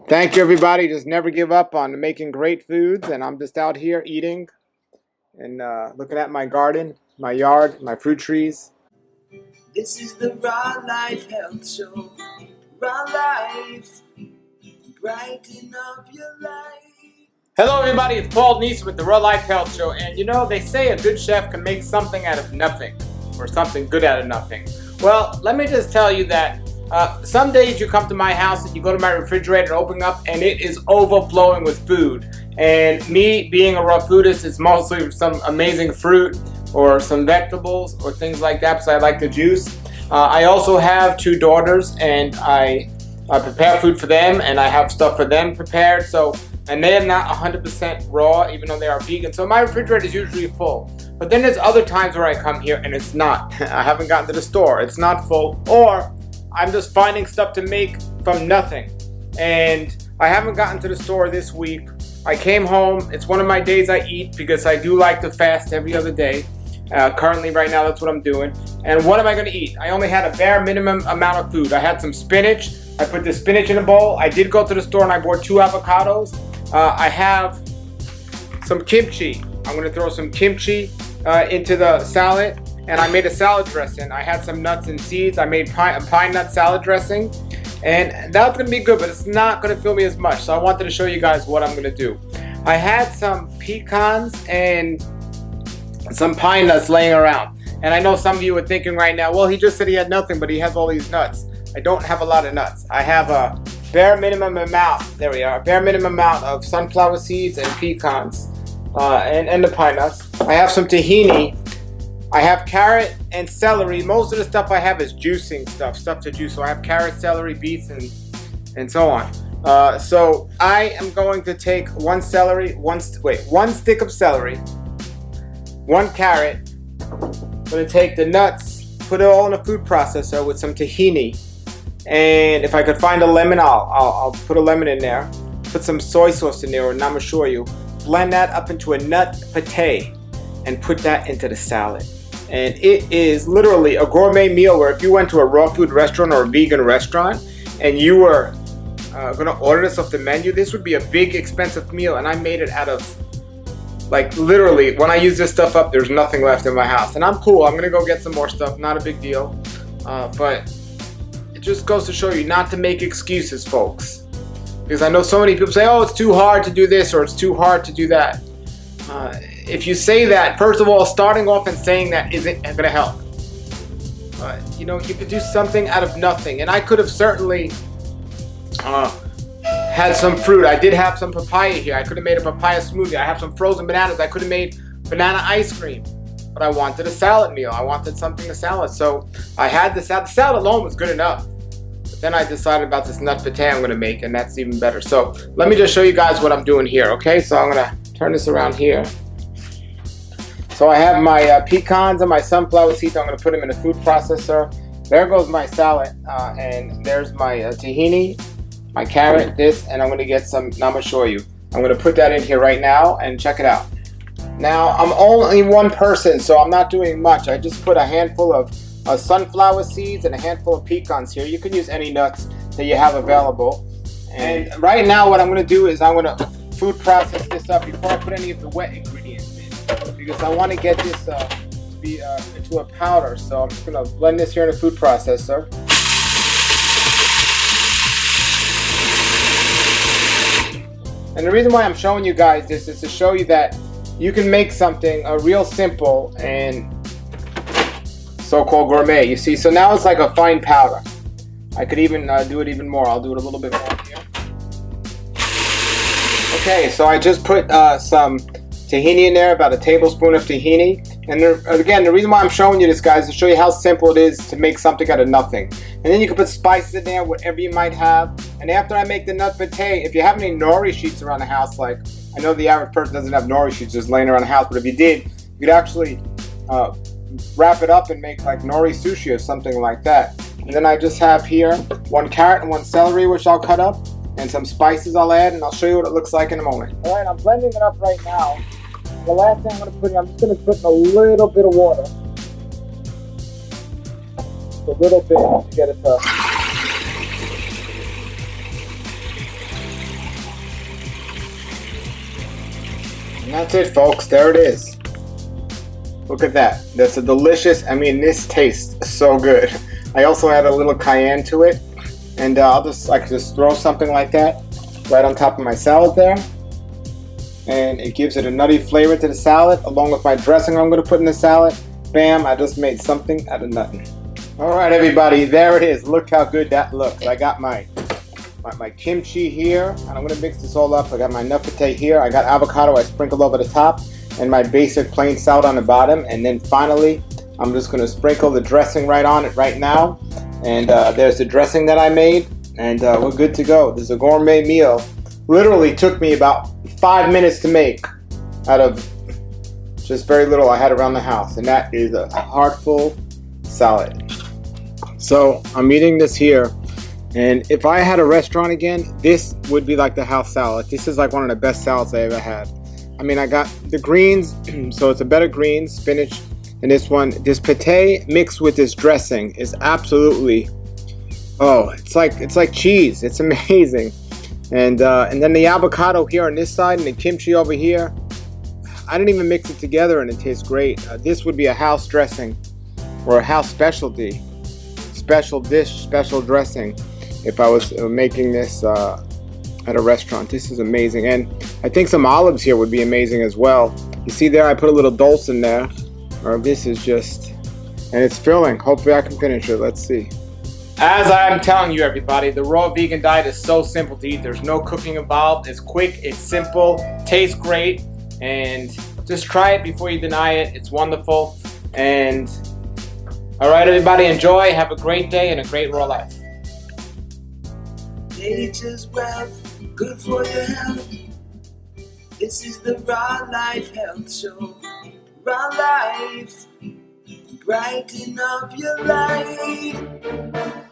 Thank you, everybody. Just never give up on making great foods. And I'm just out here eating and looking at my garden, my yard, my fruit trees. This is the Raw Life Health Show. Raw Life, brighten up your life. Hello, everybody. It's Paul Neese with the Raw Life Health Show. And you know, they say a good chef can make something out of nothing, or something good out of nothing. Well, let me just tell you that some days you come to my house and you go to my refrigerator and open up and it is overflowing with food. And me being a raw foodist, it's mostly some amazing fruit or some vegetables or things like that because I like the juice. I also have two daughters and I prepare food for them and I have stuff for them prepared. And they are not 100% raw, even though they are vegan. So my refrigerator is usually full. But then there's other times where I come here and it's not. I haven't gotten to the store. It's not full. Or I'm just finding stuff to make from nothing. And I haven't gotten to the store this week. I came home. It's one of my days I eat because I do like to fast every other day. Currently, right now, that's what I'm doing. And what am I going to eat? I only had a bare minimum amount of food. I had some spinach. I put the spinach in a bowl. I did go to the store and I bought 2 avocados. I have some kimchi. I'm going to throw some kimchi into the salad. And I made a salad dressing. I had some nuts and seeds. I made a pine nut salad dressing. And that's going to be good, but it's not going to fill me as much. So I wanted to show you guys what I'm going to do. I had some pecans and some pine nuts laying around. And I know some of you are thinking right now, well, he just said he had nothing, but he has all these nuts. I don't have a lot of nuts. I have a bare minimum amount, there we are, a bare minimum amount of sunflower seeds and pecans and the pine nuts. I have some tahini. I have carrot and celery. Most of the stuff I have is juicing stuff to juice. So I have carrot, celery, beets, and so on. So I am going to take one stick of celery, 1 carrot. I'm going to take the nuts, put it all in a food processor with some tahini. And if I could find a lemon, I'll put a lemon in there. Put some soy sauce in there or namashoyu. Blend that up into a nut pate and put that into the salad. And it is literally a gourmet meal where if you went to a raw food restaurant or a vegan restaurant and you were going to order this off the menu, this would be a big expensive meal. And I made it out of, like, literally, when I use this stuff up, there's nothing left in my house. And I'm cool. I'm going to go get some more stuff. Not a big deal. But it just goes to show you not to make excuses, folks. Because I know so many people say, oh, it's too hard to do this or it's too hard to do that. If you say that, first of all, starting off and saying that isn't going to help. You know, you could do something out of nothing. And I could have certainly had some fruit. I did have some papaya here. I could have made a papaya smoothie. I have some frozen bananas. I could have made banana ice cream. But I wanted a salad meal. I wanted something to salad. So I had the salad. The salad alone was good enough. But then I decided about this nut pate I'm going to make, and that's even better. So let me just show you guys what I'm doing here, okay? So I'm going to turn this around here. So I have my pecans and my sunflower seeds. I'm going to put them in a food processor. There goes my salad, and there's my tahini, my carrot, and I'm going to get some namashoyu. I'm going to put that in here right now and check it out. Now, I'm only one person, so I'm not doing much. I just put a handful of sunflower seeds and a handful of pecans here. You can use any nuts that you have available. And right now what I'm going to do is I'm going to food process this up before I put any of the wet ingredients in. Because I want to get this to be into a powder. So I'm just going to blend this here in a food processor. And the reason why I'm showing you guys this is to show you that you can make something real simple and so-called gourmet. You see, so now it's like a fine powder. I could even do it even more. I'll do it a little bit more here. Okay, so I just put some tahini in there, about a tablespoon of tahini. And again, the reason why I'm showing you this, guys, is to show you how simple it is to make something out of nothing. And then you can put spices in there, whatever you might have. And after I make the nut pate, if you have any nori sheets around the house, like I know the average person doesn't have nori sheets just laying around the house, but if you did, you could actually wrap it up and make like nori sushi or something like that. And then I just have here 1 carrot and 1 celery, which I'll cut up, and some spices I'll add, and I'll show you what it looks like in a moment. All right, I'm blending it up right now. The last thing I'm going to put in, I'm just going to put in a little bit of water. Just a little bit to get it to And that's it, folks. There it is. Look at that. That's a delicious, this tastes so good. I also add a little cayenne to it. And I'll just throw something like that right on top of my salad there. And it gives it a nutty flavor to the salad, along with my dressing I'm going to put in the salad. Bam, I just made something out of nothing. Alright everybody, there it is. Look how good that looks. I got my kimchi here, and I'm going to mix this all up. I got my napate here. I got avocado I sprinkled over the top, and my basic plain salad on the bottom. And then finally, I'm just going to sprinkle the dressing right on it right now. And there's the dressing that I made, and we're good to go. This is a gourmet meal. Literally took me about 5 minutes to make out of just very little I had around the house, and that is a heartful salad. So I'm eating this here, and if I had a restaurant again, this would be like the house salad. This is like one of the best salads I ever had. I got the greens, so it's a better greens, spinach, and this pate mixed with this dressing is absolutely, it's like cheese. It's amazing. And then the avocado here on this side and the kimchi over here, I didn't even mix it together and it tastes great. This would be a house dressing or a house specialty, special dish, special dressing if I was making this at a restaurant. This is amazing. And I think some olives here would be amazing as well. You see there, I put a little dulse in there. Or this is just, and it's filling. Hopefully I can finish it. Let's see. As I'm telling you everybody, the raw vegan diet is so simple to eat. There's no cooking involved. It's quick, it's simple, tastes great, and just try it before you deny it. It's wonderful. And alright everybody, enjoy, have a great day and a great raw life. Nature's wealth, good for your health. This is the Raw Life Health Show. Raw Life, brighten up your life.